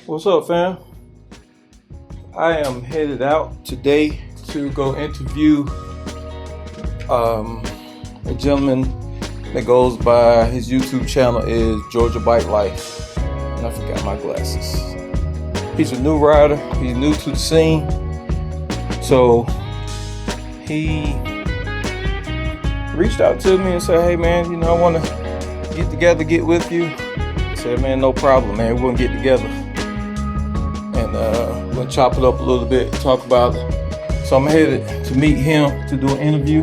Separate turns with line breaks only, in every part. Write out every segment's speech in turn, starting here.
What's up, fam? I am headed out today to go interview a gentleman that goes by, his YouTube channel is Georgia Bike Life. And I forgot my glasses. He's a new rider. He's new to the scene. So he reached out to me and said, hey man, I want to get together, get with you. I said, man, no problem, man. We're going to get together. And we're going to chop it up a little bit, talk about it. So I'm headed to meet him to do an interview.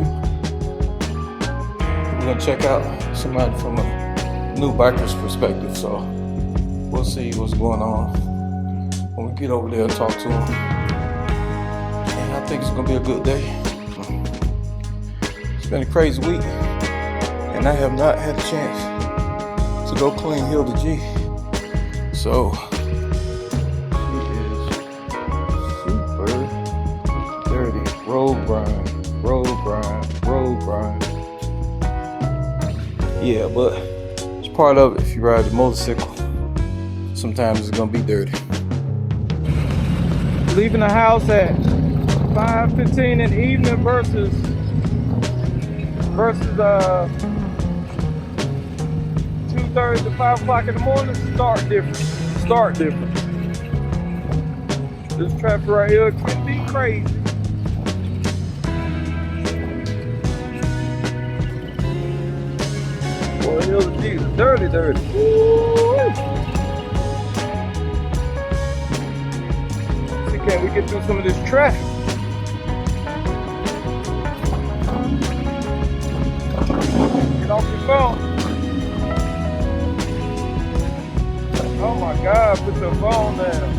We're going to check out somebody from a new biker's perspective. So we'll see what's going on when we get over there and talk to him. And I think it's going to be a good day. It's been a crazy week, and I have not had a chance to go clean Hill the G. So road grind. Yeah, but it's part of it if you ride a motorcycle. Sometimes it's gonna be dirty. Leaving the house at 5:15 in the evening versus 2:30 to 5 o'clock in the morning. Start different. This traffic right here can be crazy. Boy, Hill the G is dirty. Woo! See, can we get through some of this traffic? Get off your phone. Oh my God, put your phone down.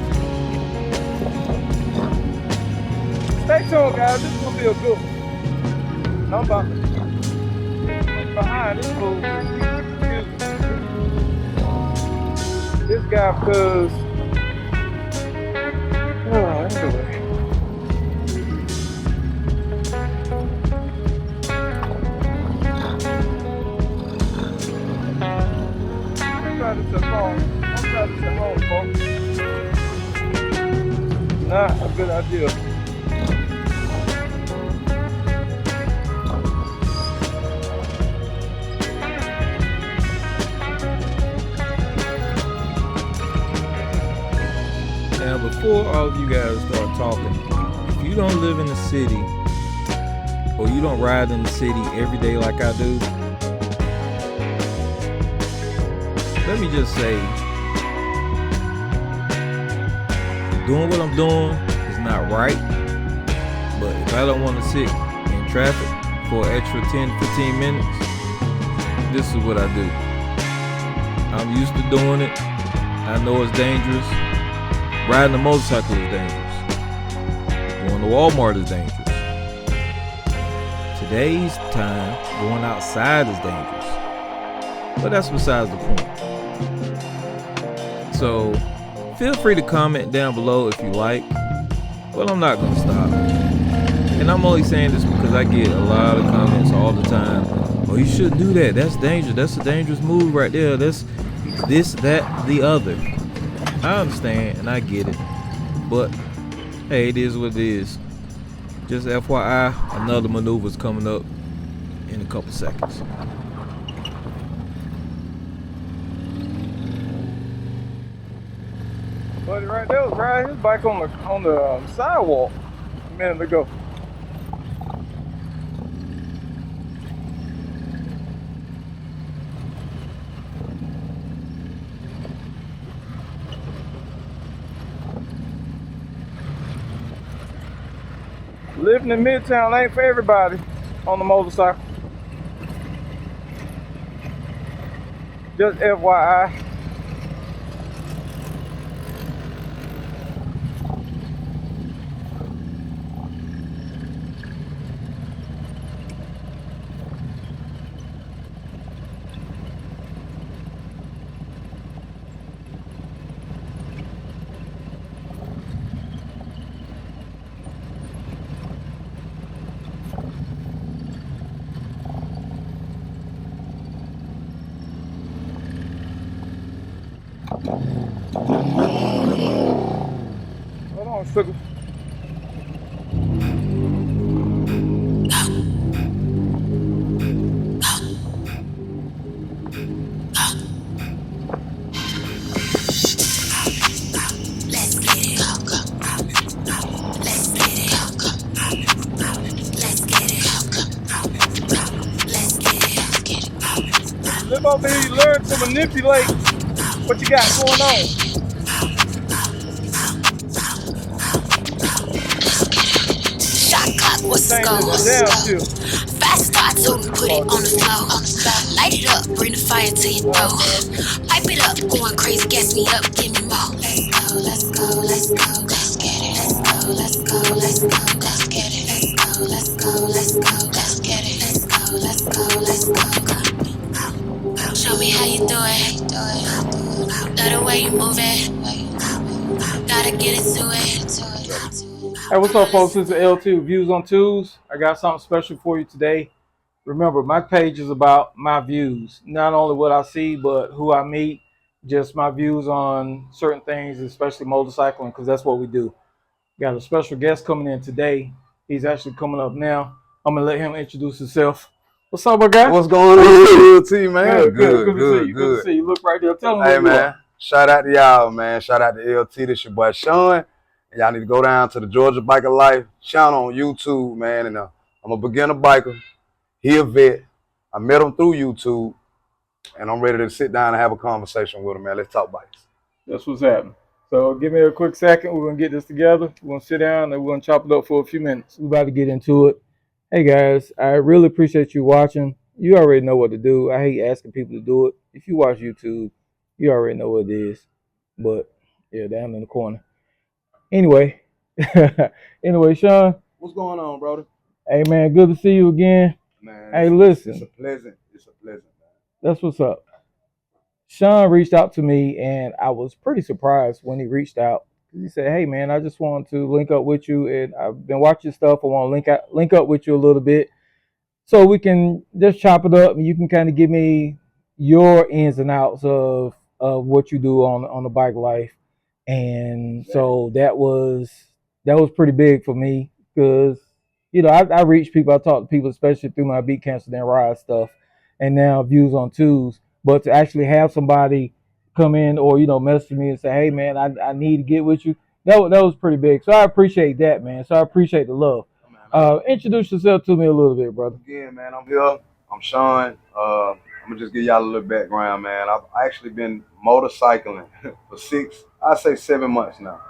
Stay tuned, guys. This is gonna be a good one. I'm about to behind this fool. This guy, because anyway. I'm trying to stay home, folks. Not a good idea. Now, before all of you guys start talking, if you don't live in the city or you don't ride in the city every day like I do, let me just say, doing what I'm doing is not right. But if I don't want to sit in traffic for an extra 10-15 minutes, this is what I do. I'm used to doing it. I know it's dangerous. Riding a motorcycle is dangerous. Going to Walmart is dangerous. Today's time, going outside is dangerous. But that's besides the point. So, feel free to comment down below if you like. But I'm not going to stop. And I'm only saying this because I get a lot of comments all the time. Oh, you shouldn't do that. That's dangerous. That's a dangerous move right there. That's this, that, the other. I understand and I get it, but hey, it is what it is. Just FYI, another maneuver's coming up in a couple seconds. Buddy right there was riding his bike on the sidewalk a minute ago. Living in Midtown ain't for everybody on the motorcycle. Just FYI. Live over here, you learn to manipulate what you got going on.
Shot clock, what's the
Change
score?
the damn shift.
Fast start, told him put it
Oh,
on the
this
floor. Light it up, bring the fire to your throat. Pipe it up, going crazy, gas me up, give me more. Let's go, let's go, let's go, let's get it. Let's go, let's go, let's go, let's get it. Let's go, let's go, let's go, let's get it. Let's go, let's go, let's go. Show me how you do it. Love the way you move it. Gotta get into it.
Hey, what's up, folks? This is LT Views on Twos. I got something special for you today. Remember, my page is about my views, not only what I see, but who I meet, just my views on certain things, especially motorcycling, because that's what we do. Got a special guest coming in today. He's actually coming up now. I'm going to let him introduce himself. What's up, my guy?
What's going on, LT, man?
Good to see you. Good to see you. Look right there. Tell him
Hey,
who you
man.
are.
Shout out to y'all, man. Shout out to LT. This your boy Sean. And y'all need to go down to the Georgia Biker Life channel on YouTube, man. And I'm a beginner biker. He a vet. I met him through YouTube. And I'm ready to sit down and have a conversation with him, man. Let's talk bikes.
That's what's happening. So give me a quick second. We're going to get this together. We're going to sit down and we're going to chop it up for a few minutes. We're about to get into it. Hey, guys, I really appreciate you watching. You already know what to do. I hate asking people to do it. If you watch YouTube, you already know what it is. But, yeah, down in the corner. Anyway, Sean.
What's going on, brother?
Hey, man, good to see you again.
Man,
hey, listen.
It's a pleasant, man.
That's what's up. Sean reached out to me, and I was pretty surprised when he reached out. He said, "Hey, man, I just want to link up with you, and I've been watching stuff. I want to link up with you a little bit, so we can just chop it up, and you can kind of give me your ins and outs of what you do on the bike life." And so that was pretty big for me because I reach people, I talk to people, especially through my Beat Cancer Then Ride stuff, and now Views on Twos. But to actually have somebody come in or message me and say, "Hey, man, I need to get with you," that was pretty big. So I appreciate that, man. So I appreciate the love. Introduce yourself to me a little bit, brother.
Again, man, I'm here. I'm Sean. I'm gonna just give y'all a little background, man. I've actually been motorcycling for 7 months now.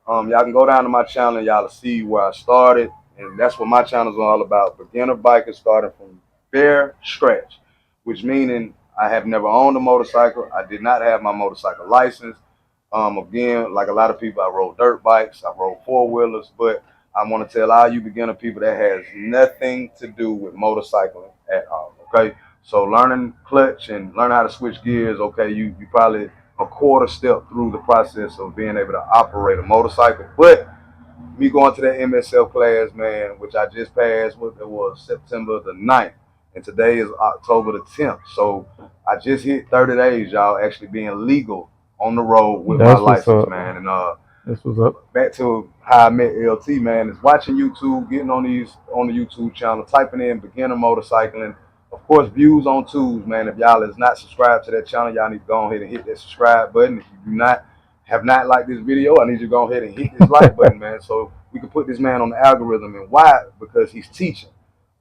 Y'all can go down to my channel and y'all will see where I started, and that's what my channel is all about. Beginner bikers starting from bare scratch, which meaning I have never owned a motorcycle. I did not have my motorcycle license. Again, like a lot of people, I rode dirt bikes, I rode four-wheelers, but I want to tell all you beginner people that has nothing to do with motorcycling at all, okay? So learning clutch and learning how to switch gears, okay, you probably a quarter step through the process of being able to operate a motorcycle. But me going to that MSL class, man, which I just passed, it was September the 9th, and today is October the 10th. So I just hit 30 days, y'all, actually being legal on the road with my license, man. And
that's what's up.
Back to how I met LT, man, is watching YouTube, getting on the YouTube channel, typing in beginner motorcycling. Of course, Views on Twos, man. If y'all is not subscribed to that channel, y'all need to go ahead and hit that subscribe button. If you have not liked this video, I need you to go ahead and hit this like button, man, so we can put this man on the algorithm. And why? Because he's teaching.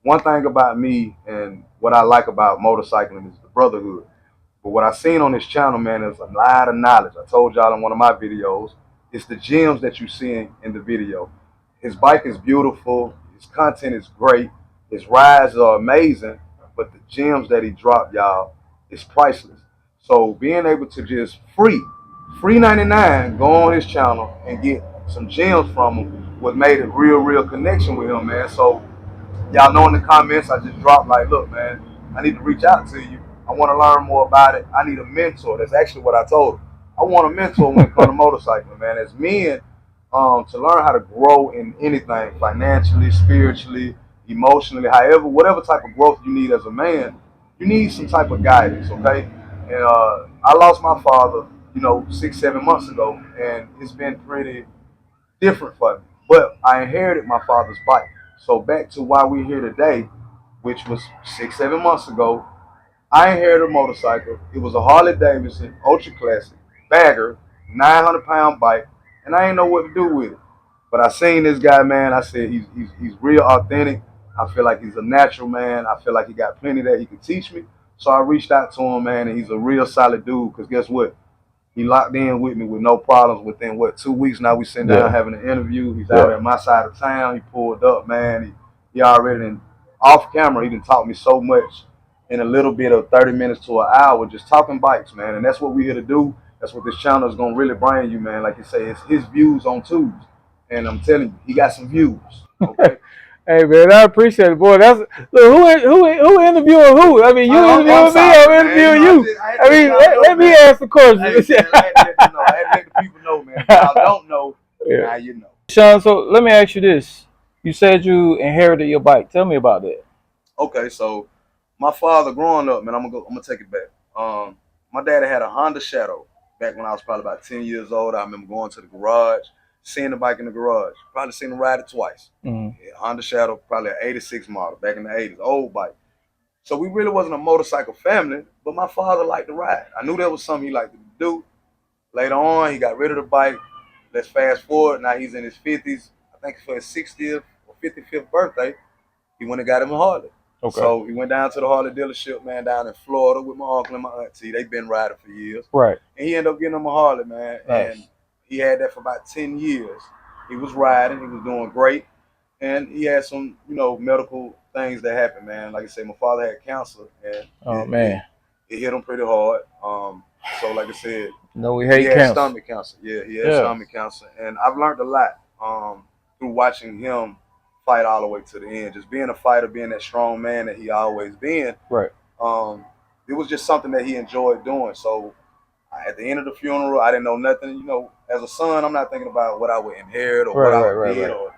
One thing about me and what I like about motorcycling is the brotherhood. But what I've seen on this channel, man, is a lot of knowledge. I told y'all in one of my videos, it's the gems that you see in the video. His bike is beautiful. His content is great. His rides are amazing. But the gems that he dropped, y'all, is priceless. So being able to just free 99, go on his channel and get some gems from him, what made a real connection with him, man. So y'all know in the comments, I just dropped like, look, man, I need to reach out to you. I want to learn more about it. I need a mentor. That's actually what I told him. I want a mentor when it comes to motorcycling, man. As men, to learn how to grow in anything, financially, spiritually, emotionally, however, whatever type of growth you need as a man, you need some type of guidance, okay? And I lost my father, 6, 7 months ago, and it's been pretty different for me. But I inherited my father's bike. So back to why we're here today, which was 6, 7 months ago, I inherited a motorcycle. It was a Harley Davidson Ultra Classic bagger, 900-pound bike, and I didn't know what to do with it. But I seen this guy, man. I said he's real authentic. I feel like he's a natural man. I feel like he got plenty that he could teach me. So I reached out to him, man, and he's a real solid dude. Cause guess what? He locked in with me with no problems. Within 2 weeks now, we sitting down having an interview. He's out at my side of town. He pulled up, man. He already off camera. He done taught me so much in a little bit of 30 minutes to an hour, just talking bikes, man. And that's what we're here to do. That's what this channel is gonna really bring you, man. Like you say, it's his views on tubes. And I'm telling you, he got some views. Okay.
Hey man, I appreciate it, boy. That's look, who interviewing who? I mean, you interviewing me, I'm interviewing you. I mean, let me ask the question.
Hey, man, I had to let the people know, man. If y'all don't know, now you know.
Sean, so let me ask you this. You said you inherited your bike. Tell me about that.
Okay, so my father growing up, man, I'm gonna take it back. My daddy had a Honda Shadow back when I was probably about 10 years old. I remember going to the garage, seeing the bike in the garage. Probably seen him ride it twice. Yeah, Honda Shadow, probably an 86 model back in the 80s, old bike. So we really wasn't a motorcycle family, but my father liked to ride. I knew that was something he liked to do. Later on, he got rid of the bike. Let's fast forward. Now he's in his 50s. I think for his 60th or 55th birthday, he went and got him a Harley. Okay. So he went down to the Harley dealership, man, down in Florida with my uncle and my auntie. They've been riding for years.
Right.
And he ended up getting him a Harley, man.
Nice.
And he had that for about 10 years. He was riding. He was doing great. And he had some, medical things that happened, man. Like I said, my father had cancer. And it hit him pretty hard. So like I said,
we
he
hate
had
cancer.
Stomach cancer. Yeah, he had stomach cancer. And I've learned a lot through watching him fight all the way to the end. Just being a fighter, being that strong man that he always been.
Right.
It was just something that he enjoyed doing. So at the end of the funeral, I didn't know nothing. As a son, I'm not thinking about what I would inherit or what I would get or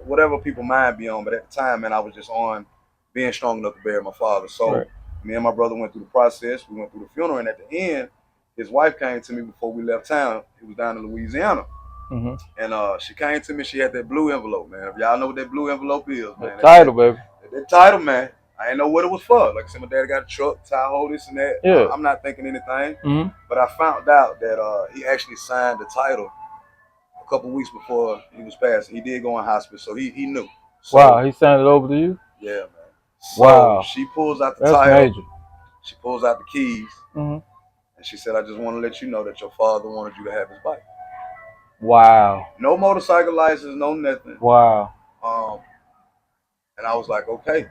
whatever people mind be on. But at the time, man, I was just on being strong enough to bury my father. So me and my brother went through the process. We went through the funeral, and at the end, his wife came to me before we left town. It was down in Louisiana. And she came to me. She had that blue envelope, man. If y'all know what that blue envelope is, man.
The title, baby.
That title, man. I didn't know what it was for. Like I said, my dad got a truck, tie hole, this and that.
Yeah.
I'm not thinking anything. But I found out that he actually signed the title a couple weeks before he was passing. He did go in hospital, so he knew. So,
wow, he signed it over to you?
Yeah, man. So
wow.
She pulls out the
That's
title.
Major.
She pulls out the keys. And she said, I just want to let you know that your father wanted you to have his bike.
Wow.
No motorcycle license, no nothing.
Wow.
And I was like, okay.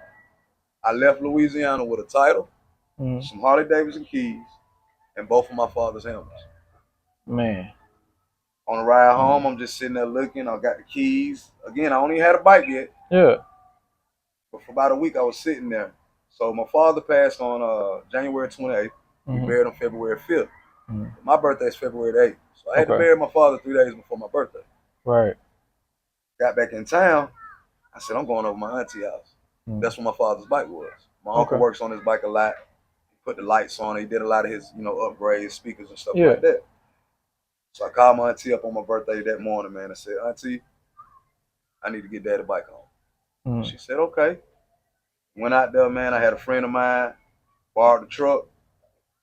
I left Louisiana with a title, some Harley Davidson keys, and both of my father's helmets.
Man.
On the ride home, I'm just sitting there looking. I got the keys. Again, I only had a bike yet.
Yeah.
But for about a week, I was sitting there. So my father passed on January 28th. We buried him February 5th. My birthday is February 8th. So I had to bury my father 3 days before my birthday.
Right.
Got back in town. I said, I'm going over my auntie's house. That's where my father's bike was. My uncle works on his bike a lot. He put the lights on it. He did a lot of his, upgrades, speakers and stuff like that. So I called my auntie up on my birthday that morning, man. I said, Auntie, I need to get Dad a bike home. She said, okay. Went out there, man. I had a friend of mine, borrowed the truck.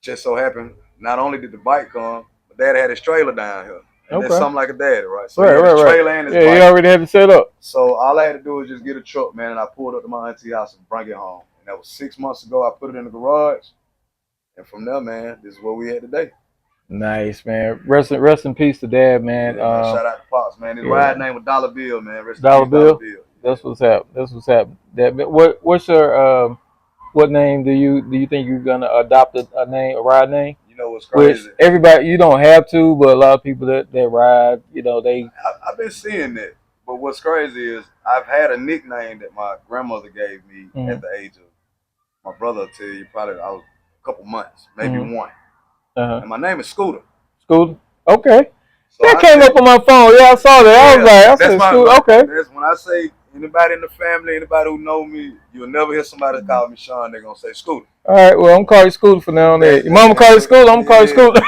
Just so happened, not only did the bike come, but Dad had his trailer down here. And that's something like a daddy, right? So he had his trailer and his bike.
He already had it set up.
So all I had to do was just get a truck, man, and I pulled up to my auntie's house and bring it home. And that was 6 months ago. I put it in the garage. And from there, man, this is what we had today.
Nice, man. Rest in peace to Dad, man.
Yeah, man, shout out to Pops, man. His ride name was Dollar Bill, man.
Dollar Bill? That's what's happening. That's what's happening. What's your what name do you think you're gonna adopt a ride name?
You know what's crazy?
Which everybody, you don't have to, but a lot of people that ride,
I've been seeing that. But what's crazy is I've had a nickname that my grandmother gave me at the age of, my brother will tell you, probably I was a couple months, maybe one. And my name is Scooter.
Scooter? Okay. So that came up on my phone. Yeah, I saw that. I said, Scooter, okay.
That's when I say anybody in the family, anybody who know me, you'll never hear somebody call me Sean. They're going to say Scooter.
All right, well, I'm calling you Scooter for now and then. Your mama call you Scooter, I'm going to call you Scooter.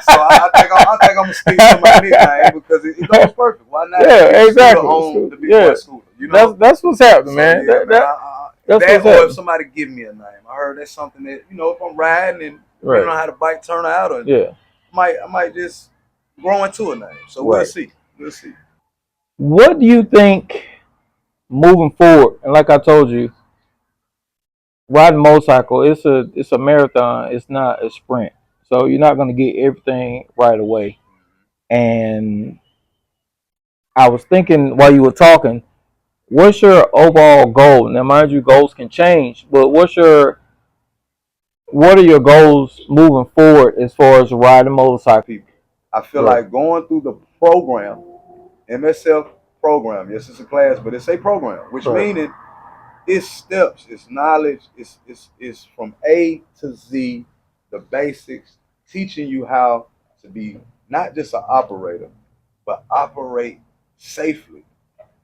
I think I'm gonna stick to my nickname because it goes perfect. Why not?
Yeah, exactly.
On the big boy scooter. You know,
that's what's happening,
so,
man.
Yeah,
That's
that
what's
or
happening.
if somebody give me a name, I heard that's something that if I'm riding and
Right.
depending on how the bike turn out, or
Yeah.
I might just grow into a name. So we'll
Right.
see. We'll see.
What do you think moving forward? And like I told you, riding a motorcycle, it's a marathon. It's not a sprint. So you're not going to get everything right away. And I was thinking while you were talking, what's your overall goal? Now, mind you, goals can change, but what are your goals moving forward as far as riding motorcycle?
People, I feel like going through the program, MSF program. Yes, it's a class, but it's a program, which meaning it's steps, it's knowledge, it's from A to Z, the basics, teaching you how to be not just an operator, but operate safely.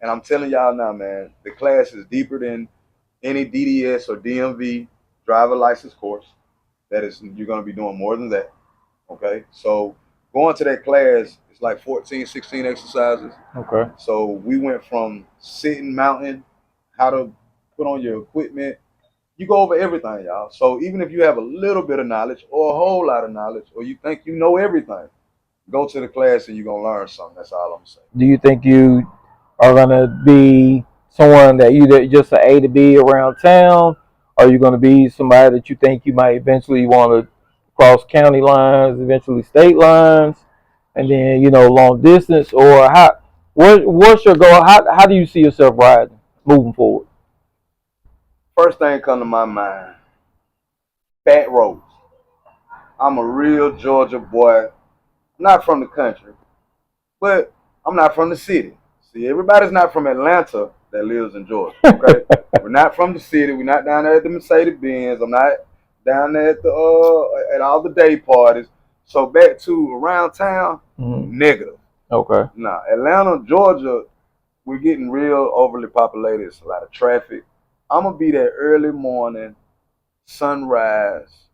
And I'm telling y'all now, man, the class is deeper than any DDS or DMV driver license course. That is, you're going to be doing more than that. Okay. So going to that class is like 14, 16 exercises.
Okay.
So we went from sitting, mounting, how to put on your equipment. You go over everything, y'all. So even if you have a little bit of knowledge or a whole lot of knowledge, or you think you know everything, go to the class and you're going to learn something. That's all I'm saying.
Do you think you are going to be someone that you just an A to B around town? Or are you going to be somebody that you think you might eventually want to cross county lines, eventually state lines, and then, long distance? Or what's your goal? How do you see yourself riding moving forward?
First thing come to my mind, back roads. I'm a real Georgia boy. Not from the country, but I'm not from the city. See, everybody's not from Atlanta that lives in Georgia. Okay, we're not from the city. We're not down there at the Mercedes Benz. I'm not down there at the at all the day parties. So back to around town, negative.
Okay.
Nah, Atlanta, Georgia, we're getting real overly populated. It's a lot of traffic. I'm gonna be there early morning, sunrise,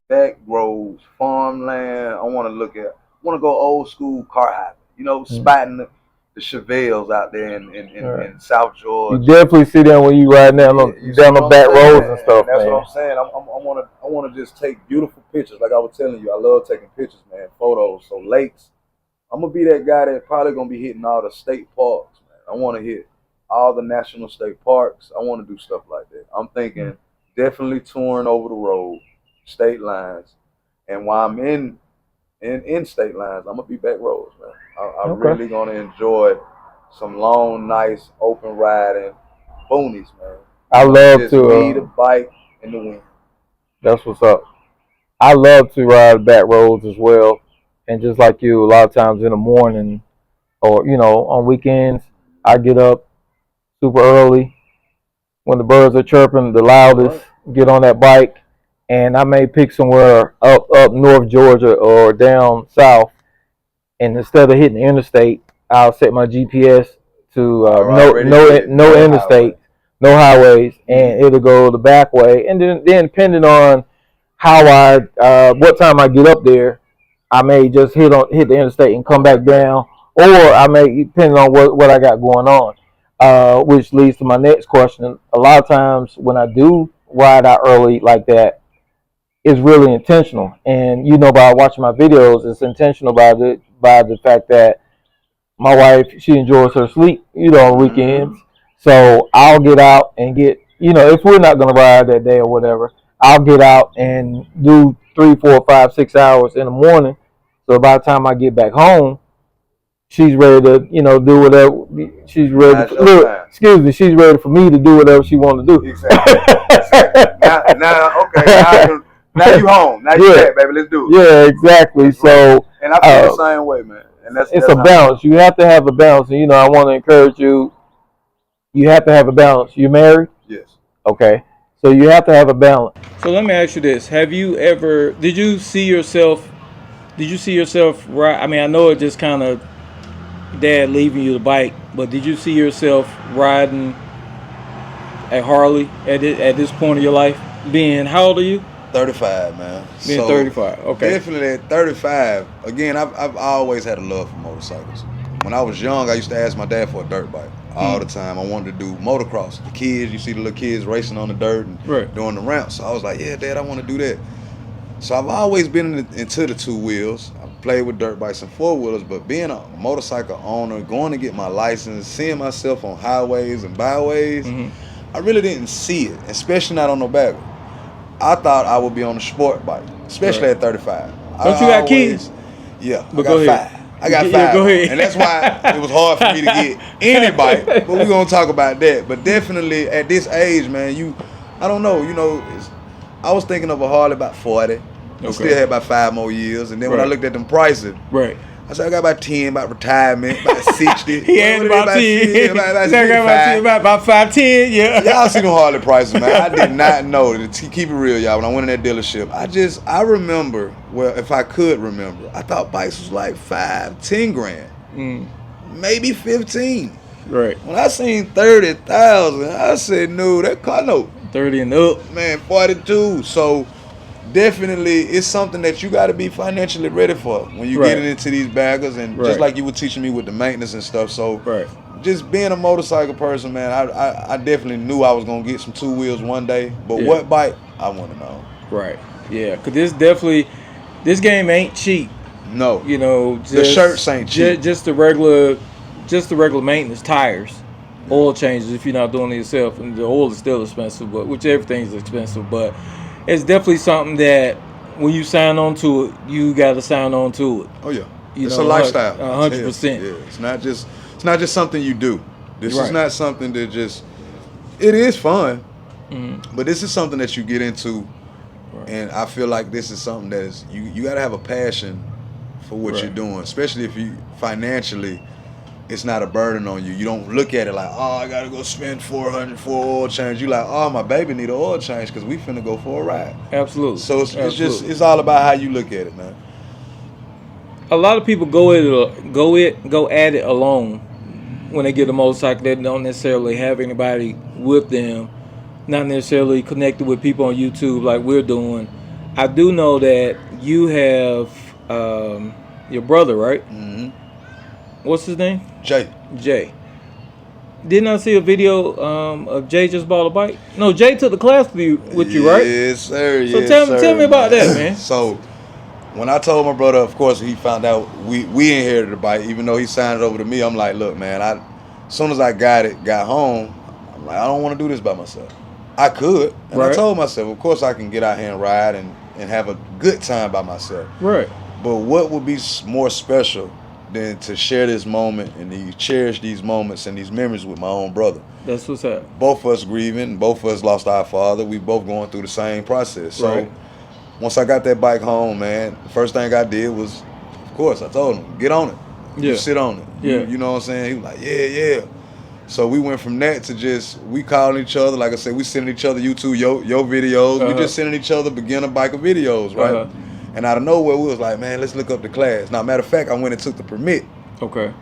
back roads, farmland. I want to go old school car hopping. Spotting the Chevelles out there in South Georgia.
You definitely see them when you ride down the back roads and stuff,
That's
man.
what I'm saying. I want to just take beautiful pictures. Like I was telling you, I love taking pictures, man, photos. So lakes. I'm gonna be that guy that probably gonna be hitting all the state parks, man. I want to hit all the national state parks. I want to do stuff like that. I'm thinking definitely touring over the road, state lines, and while I'm in state lines, I'm gonna be back roads, man. I'm really gonna enjoy some long, nice, open riding boonies, man.
I love
just
to
me, the bike, and the wind.
That's what's up. I love to ride back roads as well, and just like you, a lot of times in the morning or on weekends, I get up super early when the birds are chirping the loudest. Get on that bike, and I may pick somewhere up North Georgia or down south. And instead of hitting the interstate, I'll set my GPS to no interstate, no highways, and it'll go the back way. And then depending on what time I get up there, I may just hit the interstate and come back down, or I may, depending on what I got going on. Which leads to my next question. A lot of times when I do ride out early like that, it's really intentional. And by watching my videos, it's intentional by the fact that my wife, she enjoys her sleep, on weekends. So I'll get out and if we're not gonna ride that day or whatever, I'll get out and do 3, 4, 5, 6 hours in the morning. So by the time I get back home, she's ready to, do whatever. She's ready. She's ready for me to do whatever she wants to do.
Exactly. Now you home. Now you back, baby. Let's do it.
Yeah, exactly. Right. So,
and I feel the same way, man. And
it's a balance. You have to have a balance. And I want to encourage you. You have to have a balance. You married?
Yes.
Okay. So you have to have a balance. So let me ask you this: did you see yourself right? I mean, I know it just kind of dad leaving you the bike, but did you see yourself riding at Harley at this point of your life? How old are you?
35, man.
Being 35. Okay.
Definitely at 35. Again, I've always had a love for motorcycles. When I was young, I used to ask my dad for a dirt bike all the time. I wanted to do motocross. The kids, you see the little kids racing on the dirt and doing the ramps. So I was like, yeah, Dad, I want to do that. So I've always been into the two wheels. I played with dirt bikes and four wheelers, but being a motorcycle owner, going to get my license, seeing myself on highways and byways, I really didn't see it, especially not on no back. I thought I would be on a sport bike, especially at 35.
Don't you got kids?
Yeah,
but
I got five. I got five.
Yeah, go ahead.
And that's why it was hard for me to get any bike. But we're going to talk about that. But definitely at this age, man, I don't know, I was thinking of a Harley about 40. I still had about 5 more years. And then when I looked at them prices, I said, I got about 10, about retirement, about 60.
He had about 10. About 5, 10, yeah.
Y'all see them Harley prices, man. I did not know. To keep it real, y'all, when I went in that dealership, I remember, well, if I could remember, I thought bikes was like 5, 10 grand. Maybe 15.
Right.
When I seen 30,000, I said, no, that car, no.
30 and up.
Man, 42. So, definitely, it's something that you got to be financially ready for when you get into these baggers, and just like you were teaching me with the maintenance and stuff. So, just being a motorcycle person, man, I definitely knew I was gonna get some two wheels one day. But what bike, I want to know.
Right. Yeah, because this game ain't cheap.
No.
The shirts ain't cheap. Just the regular maintenance, tires, oil changes if you're not doing it yourself, and the oil is still expensive, which everything's expensive, but. It's definitely something that when you sign on to it, you got to sign on to it.
Oh yeah, it's a lifestyle.
100%.
Yeah, it's not just something you do. This is not something that just. It is fun, but this is something that you get into, and I feel like this is something that is you got to have a passion for what you're doing, especially if you financially. It's not a burden on you. You don't look at it like, oh, I gotta go spend $400 for oil change. You like, oh, my baby need an oil change because we finna go for a ride.
Absolutely.
So it's all about how you look at it, man.
A lot of people go at it alone when they get a motorcycle. They don't necessarily have anybody with them, not necessarily connected with people on YouTube like we're doing. I do know that you have your brother, right? Mm-hmm. What's his name? Jay. Didn't I see a video of Jay just bought a bike? No, Jay took the class with you, right?
Yes, sir.
So tell me about that, man.
So when I told my brother, of course, he found out we inherited the bike, even though he signed it over to me. I'm like, look, man, as soon as I got home, I'm like, I don't want to do this by myself. I could. And I told myself, of course, I can get out here and ride and have a good time by myself.
Right.
But what would be more special than to share this moment and to cherish these moments and these memories with my own brother?
That's what's up.
Both of us grieving, both of us lost our father. We both going through the same process. So once I got that bike home, man, the first thing I did was, of course, I told him, get on it. You sit on it.
Yeah.
You know what I'm saying? He was like, yeah. So we went from that to we calling each other. Like I said, we sending each other YouTube, your videos. We just sending each other beginner biker videos, right? And out of nowhere, we was like, man, let's look up the class. Now, matter of fact, I went and took the permit.
Okay.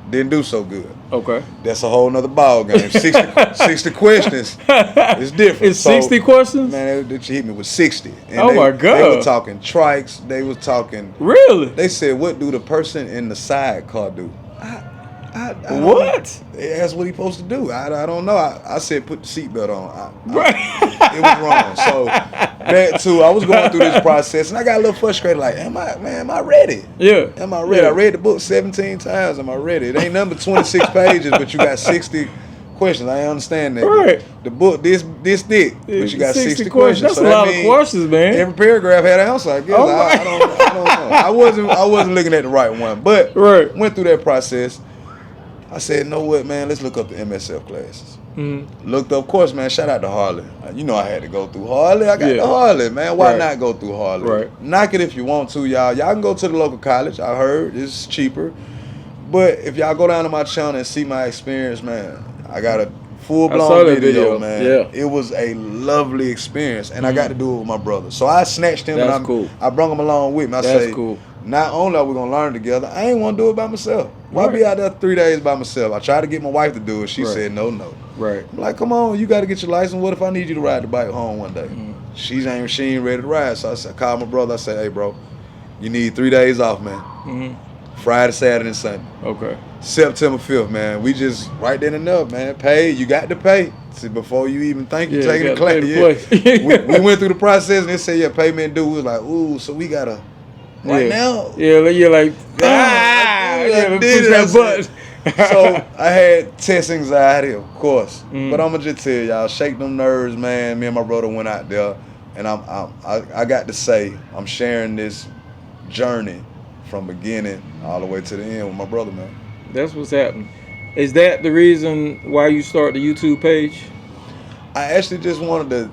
Didn't do so good.
Okay.
That's a whole nother ball game. 60 questions. It's different.
It's 60 questions?
Man, they hit me with 60. And
my God.
They were talking trikes. They was talking.
Really?
They said, what do the person in the sidecar do?
What?
That's what he supposed to do. I don't know. I said put the seatbelt on.
Right.
It was wrong. So that too, I was going through this process and I got a little frustrated. Like, am I ready?
Yeah.
Am I ready? I read the book 17 times. Am I ready? It ain't number 26 pages, but you got 60 questions. I understand that. Right. The book this thick, but you got 60 questions.
That's so a lot of questions, man.
Every paragraph had an answer. I guess. I don't know. I wasn't looking at the right one, but went through that process. I said, know what, man, let's look up the MSF classes. Looked up, of course, man, shout out to Harley. You know I had to go through Harley. I got the Harley, man. Why not go through Harley?
Right.
Knock it if you want to, y'all. Y'all can go to the local college. I heard it's cheaper. But if y'all go down to my channel and see my experience, man, I got a full-blown video, man. Yeah. It was a lovely experience, and I got to do it with my brother. So I snatched him, I brought him along with me. I said, not only are we going to learn together, I ain't want to do it by myself. Why be out there 3 days by myself? I tried to get my wife to do it. She said, no.
Right.
I'm like, come on, you got to get your license. What if I need you to ride the bike home one day? she ain't ready to ride. So I called my brother. I said, hey, bro, you need 3 days off, man. Friday, Saturday, and Sunday.
Okay.
September 5th, man. We just right then and there, man. Pay. You got to pay. See, before you even think you're taking the class. We went through the process and they said, yeah, payment due. We was like, ooh, so we got to right now?
Yeah, you're like, I
did that button. So I had test anxiety, of course. But I'm going to just tell y'all, shake them nerves, man. Me and my brother went out there. And I got to say, I'm sharing this journey from beginning all the way to the end with my brother, man.
That's what's happening. Is that the reason why you start the YouTube page?
I actually just wanted to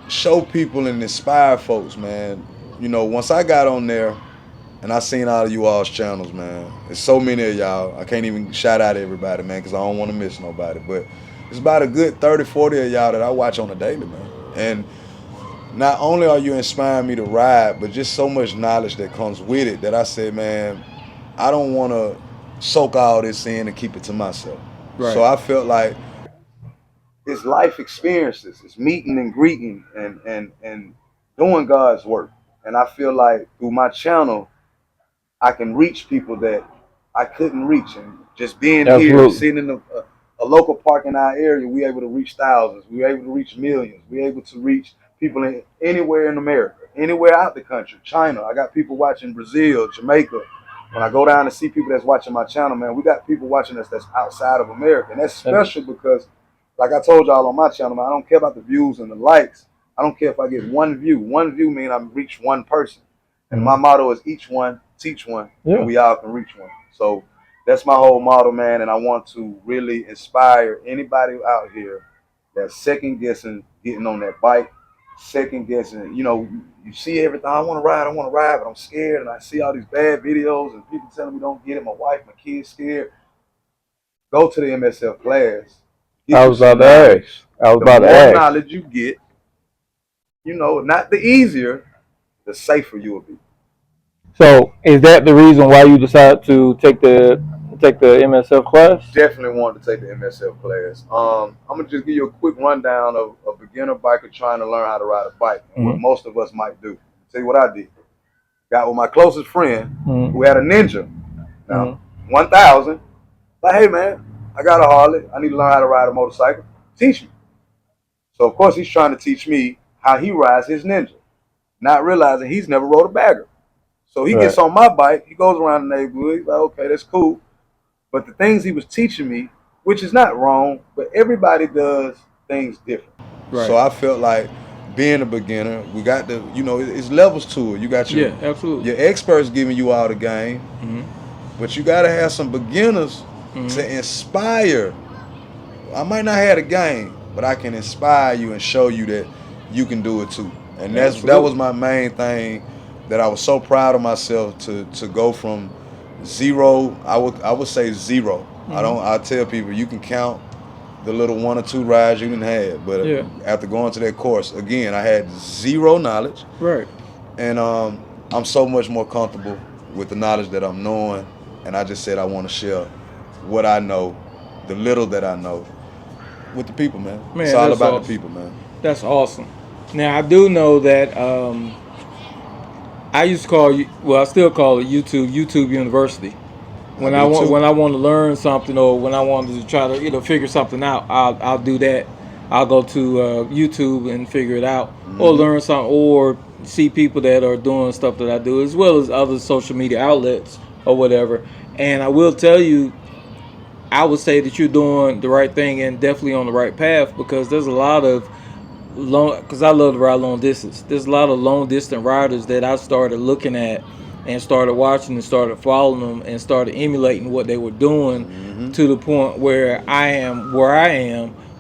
show people and inspire folks, man. You know, once I got on there and I seen all of you all's channels, man. There's so many of y'all. I can't even shout out everybody, man, because I don't want to miss nobody. But it's about a good 30, 40 of y'all that I watch on a daily, man. And not only are you inspiring me to ride, but just so much knowledge that comes with it that I said, man, I don't want to soak all this in and keep it to myself. Right. So I felt like it's life experiences. It's meeting and greeting and doing God's work. And I feel like through my channel, I can reach people that I couldn't reach. And just being here, sitting in a local park in our area, we able to reach thousands. We able to reach millions. We able to reach people anywhere in America, anywhere out the country, China. I got people watching Brazil, Jamaica. When I go down and see people that's watching my channel, man, we got people watching us that's outside of America. And that's special because, like I told y'all on my channel, man, I don't care about the views and the likes. I don't care if I get one view. One view means I've reached one person. And my motto is each one, teach one, and we all can reach one. So that's my whole motto, man. And I want to really inspire anybody out here that's second guessing getting on that bike, second guessing. You know, you see everything. I want to ride, but I'm scared. And I see all these bad videos and people telling me don't get it. My wife, my kids scared. Go to the MSF class.
I was about to ask.
The more knowledge you get, you know, not the easier, the safer you will be.
So, is that the reason why you decided to take the MSF class?
Definitely wanted to take the MSF class. I'm gonna just give you a quick rundown of a beginner biker trying to learn how to ride a bike, and what most of us might do. Tell you what I did. Got with my closest friend who had a Ninja. Now, 1,000. Like, hey man, I got a Harley. I need to learn how to ride a motorcycle. Teach me. So of course he's trying to teach me how he rides his Ninja, not realizing he's never rode a bagger. So he gets on my bike, he goes around the neighborhood, he's like, okay, that's cool. But the things he was teaching me, which is not wrong, but everybody does things different. Right. So I felt like being a beginner, we got the, you know, it's levels to it. You got your, your experts giving you all the game, but you got to have some beginners to inspire. I might not have the game, but I can inspire you and show you that you can do it too. And that was my main thing, that I was so proud of myself to go from zero. I would say zero. I tell people you can count the little 1 or 2 rides you didn't have, but after going to that course again, I had zero knowledge. Right. And I'm so much more comfortable with the knowledge that I'm knowing, and I just said I want to share what I know, the little that I know, with the people, man. It's all about the people, man.
That's awesome. Now I do know that I used to call you, well, I still call it YouTube University. When I want to learn something, or when I wanted to try to figure something out, I'll do that. I'll go to YouTube and figure it out, or learn something, or see people that are doing stuff that I do, as well as other social media outlets or whatever. And I will tell you, I would say that you're doing the right thing and definitely on the right path, because there's a lot of because I love to ride long distance. There's a lot of long distance riders that I started looking at and started watching and started following them and started emulating what they were doing, to the point where I am,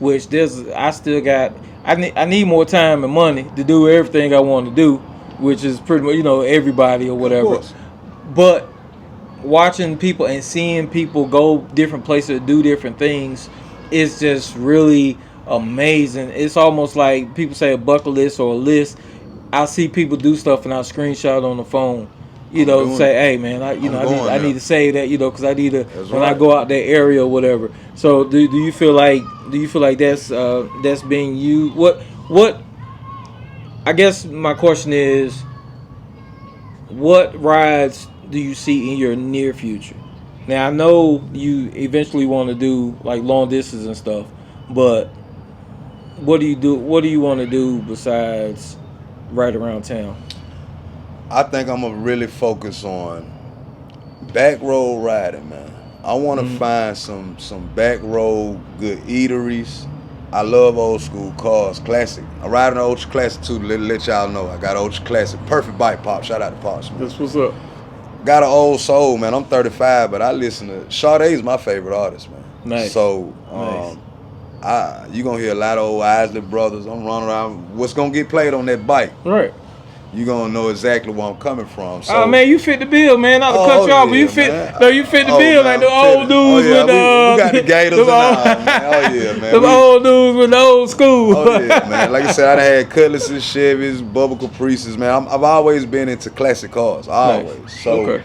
which I still got, I need more time and money to do everything I want to do, which is pretty much, everybody or whatever. But watching people and seeing people go different places, do different things, is just really amazing. It's almost like people say a bucket list or a list. I see people do stuff and I screenshot on the phone, say, hey man, I need to save that, because I need to when I go out that area or whatever. So do you feel like that's being used? What I guess my question is, what rides do you see in your near future? Now I know you eventually want to do like long distance and stuff, but what do you do? What do you want to do besides ride around town?
I think I'm gonna really focus on back road riding, man. I want to find some back road good eateries. I love old school cars, classic. I ride an old classic too. Let y'all know I got an old classic, perfect bike. Pop, shout out to Pops, man.
That's what's up.
Got an old soul, man. I'm 35, but I listen to Sade's my favorite artist, man.
Nice.
So,
Nice.
you gonna hear a lot of old Isley brothers. I'm running around. What's gonna get played on that bike?
Right.
You gonna know exactly where I'm coming from. So,
Oh man, you fit the bill, man. Not to cut you off, but you fit.
Man.
No, you fit the bill
man,
like the old dudes with
we got the Gators and all, man. Oh yeah, man.
The old dudes with the old school.
Oh yeah, man. Like I said, I had Cutlasses, Chevys, Bubba Caprices, man. I've always been into classic cars, always.
Nice.
So
Okay.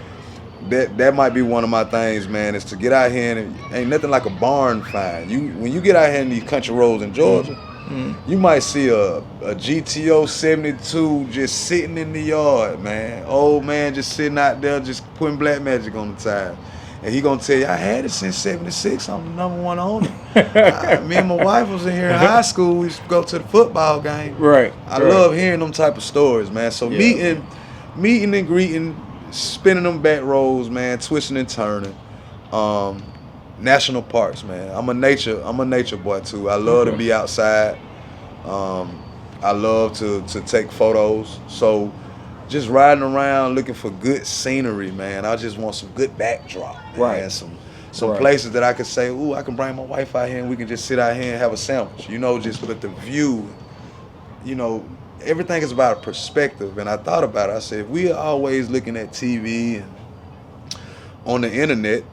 that might be one of my things, man. Is to get out here and ain't nothing like a barn find. When you get out here in these country roads in Georgia. You might see a GTO 72 just sitting in the yard, man. Old man just sitting out there just putting black magic on the tire. And he gonna tell you, I had it since 76. I'm the number one owner. Me and my wife was in here in high school. We used to go to the football game.
Right.
I love hearing them type of stories, man. So meeting and greeting, spinning them back roads, man, twisting and turning. National parks, man. I'm a nature boy too. I love to be outside. I love to take photos. So just riding around looking for good scenery, man. I just want some good backdrop. Man. Some places that I could say, ooh, I can bring my wife out here and we can just sit out here and have a sandwich. Just with the view, everything is about a perspective. And I thought about it. I said, if we are always looking at TV and on the internet,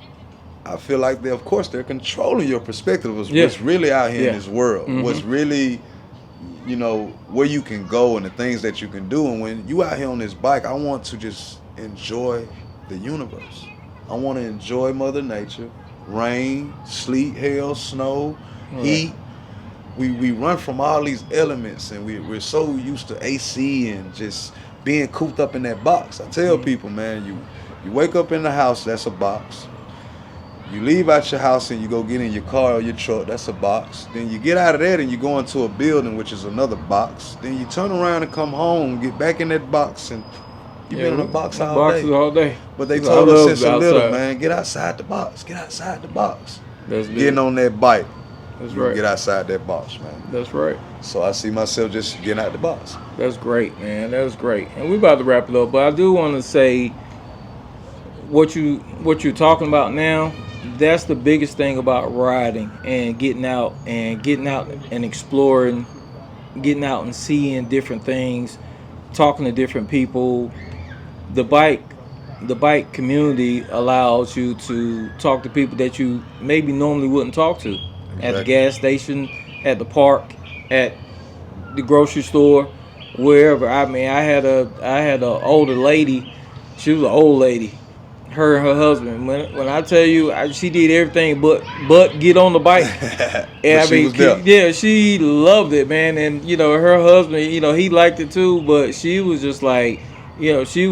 I feel like they're controlling your perspective of what's really out here in this world. What's really, where you can go and the things that you can do. And when you out here on this bike, I want to just enjoy the universe. I want to enjoy Mother Nature, rain, sleet, hail, snow, heat. We run from all these elements and we're so used to AC and just being cooped up in that box. I tell people, man, you wake up in the house, that's a box. You leave out your house and you go get in your car or your truck, that's a box. Then you get out of that and you go into a building, which is another box. Then you turn around and come home, get back in that box, and you've been in a box all day. But they told us since a little, man, get outside the box. Get outside the box.
That's
getting on that bike.
That's right.
Get outside that box, man.
That's right.
So I see myself just getting out the box.
That's great, man. That's great. And we're about to wrap it up, but I do want to say what you're talking about now. That's the biggest thing about riding and getting out and exploring, getting out and seeing different things, talking to different people. The bike community allows you to talk to people that you maybe normally wouldn't talk to. Exactly. At the gas station, at the park, at the grocery store, wherever. I mean, I had a older lady. She was an old lady. Her and her husband. When I tell you, she did everything but get on the bike. And I mean, she loved it, man. And her husband, he liked it too. But she was just like, she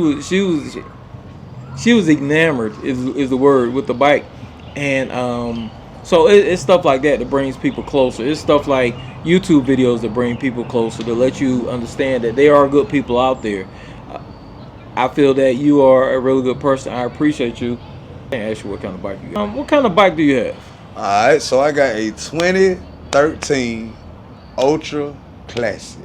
was enamored is the word with the bike. And so it's stuff like that brings people closer. It's stuff like YouTube videos that bring people closer, to let you understand that there are good people out there. I feel that you are a really good person. I appreciate you. I can't ask you what kind of bike you got. What kind of bike do you have?
All right, so I got a 2013 Ultra Classic,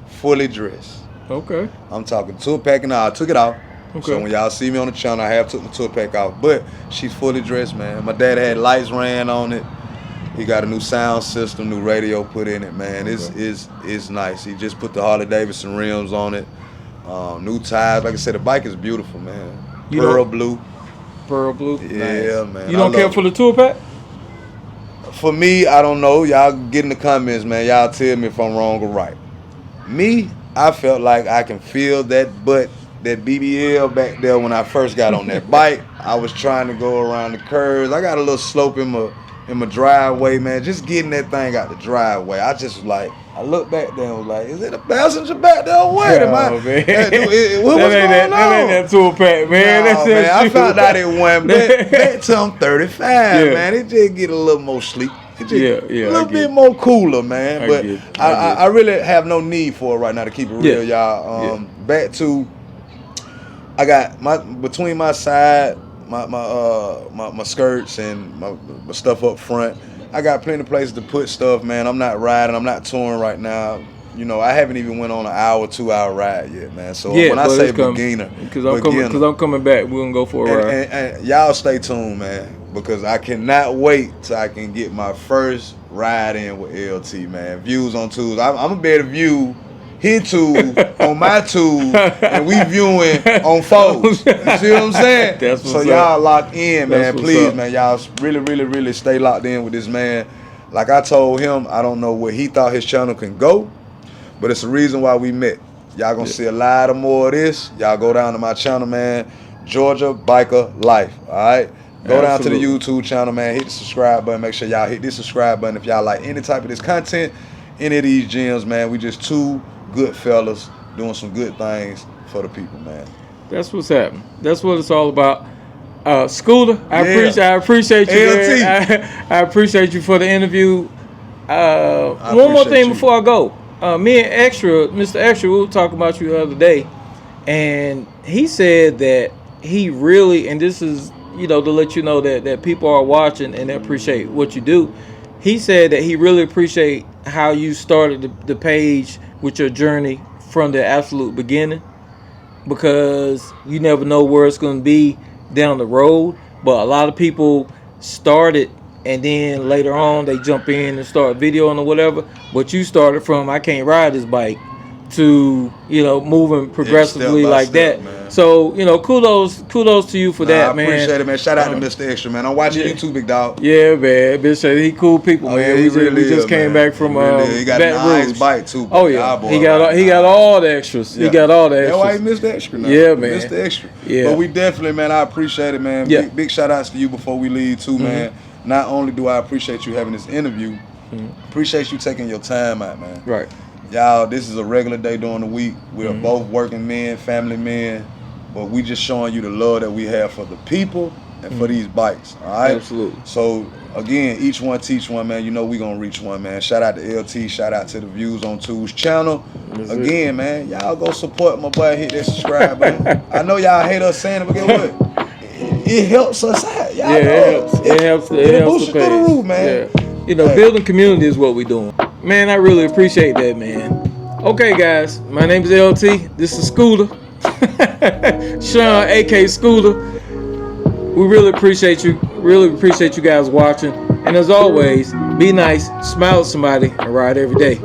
fully dressed.
Okay.
I'm talking tour pack and all. I took it off. Okay. So when y'all see me on the channel, I have took the tour pack off. But she's fully dressed, man. My dad had lights ran on it. He got a new sound system, new radio put in it, man. It's nice. He just put the Harley Davidson rims on it. New tires. Like I said, the bike is beautiful, man. Pearl blue.
Yeah,
nice. Man.
You don't care for the tour pack?
For me, I don't know. Y'all get in the comments, man. Y'all tell me if I'm wrong or right. Me, I felt like I can feel that BBL back there when I first got on that bike. I was trying to go around the curves. I got a little slope in my in my driveway, man, just getting that thing out the driveway. I just was like, I looked back there and was like, is it a passenger back there? What am I?
Man.
What was going on?
That ain't that tool pack, man.
Nah, man, I found out it went back till I'm 35, man. It just get a little more sleek. It just a little bit more cooler, man. But I really have no need for it right now, to keep it real, y'all. Back to, I got between my side, my skirts and my stuff up front. I got plenty of places to put stuff, man. I'm not riding. I'm not touring right now. You know, I haven't even went on an hour, 2 hour ride yet, man. So when I say beginner,
because I'm coming back, we're gonna go for a ride.
And y'all stay tuned, man, because I cannot wait till I can get my first ride in with LT, man. Views on tools. I'm gonna be able to view his tool on my tool, and we viewing on foes. You see what I'm saying?
That's what's
so
up.
Y'all lock in, man. Please,
up.
man. Y'all really stay locked in with this man. Like I told him, I don't know where he thought his channel can go, but it's the reason why we met. Y'all gonna see a lot of more of this. Y'all go down to my channel, man. Georgia Biker Life. All right. Go down to the YouTube channel, man. Hit the subscribe button. Make sure y'all hit this subscribe button if y'all like any type of this content, any of these gems, man. We just two good fellas doing some good things for the people, man.
That's what's happening. That's what it's all about. Scooter, I appreciate you. I appreciate you for the interview. One more thing before I go. Me and Mr. Extra, we were talking about you the other day, and he said that he really, and this is, to let you know that people are watching and they appreciate what you do. He said that he really appreciate how you started the page with your journey from the absolute beginning, because you never know where it's going to be down the road. But a lot of people started and then later on they jump in and start videoing or whatever. But you started from, I can't ride this bike, to moving progressively like that, man. So kudos to you for that, man.
I appreciate it, man. Shout out to Mr. Extra, man. I'm watching you too, big dog.
Yeah, man. Bitch, he cool people, man.
Yeah,
we just came back from
he got a nice bike too.
Oh yeah, he got all the extras. Yeah. He got all the extras.
That's why he Mr. Extra now.
Yeah, man.
Mr. Extra.
Yeah.
But we definitely, man. I appreciate it, man.
Yeah.
Big shout outs to you before we leave too, man. Not only do I appreciate you having this interview, appreciate you taking your time out, man.
Right.
Y'all, this is a regular day during the week. We are both working men, family men, but we just showing you the love that we have for the people and for these bikes, all right?
Absolutely.
So, again, each one teach one, man. We going to reach one, man. Shout out to LT. Shout out to the Views on Tools channel. Again, man, y'all go support my boy. Hit that subscribe button. I know y'all hate us saying it, but guess what? It helps us out. Y'all
it helps the
boost
page.
Through the roof, man.
Yeah. Building community is what we're doing. Man, I really appreciate that, man. Okay, guys, my name is LT. This is Scooter. Sean, a.k.a. Scooter. We really appreciate you. Really appreciate you guys watching. And as always, be nice, smile at somebody, and ride every day.